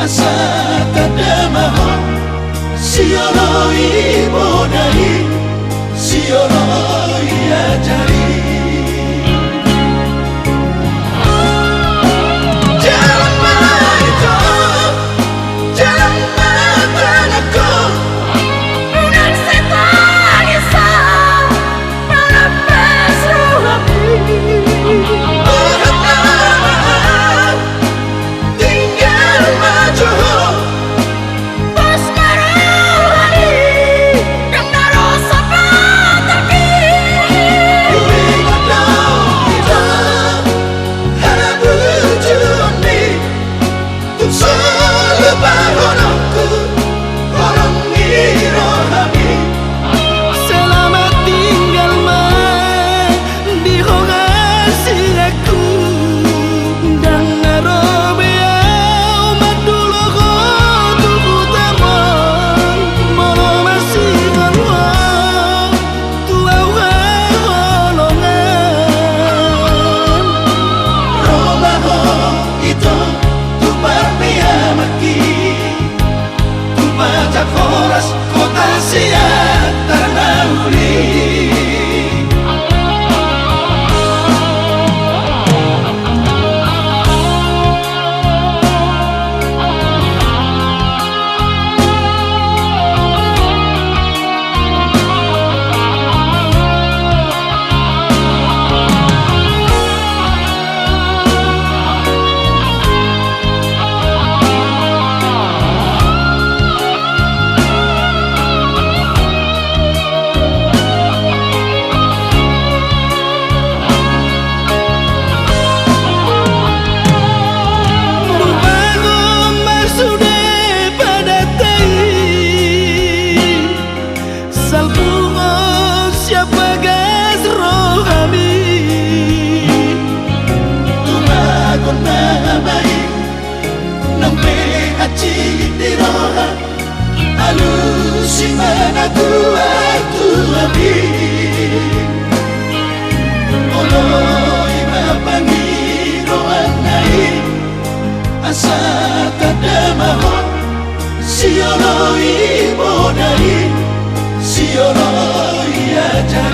asa tadamaho siolo ibonai siolo iajari jalan mana itu jalan mana tanahku dan setan isam melepes rohani berhendak tinggal maju pas marahani yang naruh sapat terki selamat tinggal di hongasi aku dan narobeau madulo ko tuku tamon mono masih nganwa tuawa holongan romaho itu tu parmia maki tu pajak horas kota siat ternahuli Simana tu abi Olo iba pangiro anai asa tadamaho siolo ibonai siolo iajari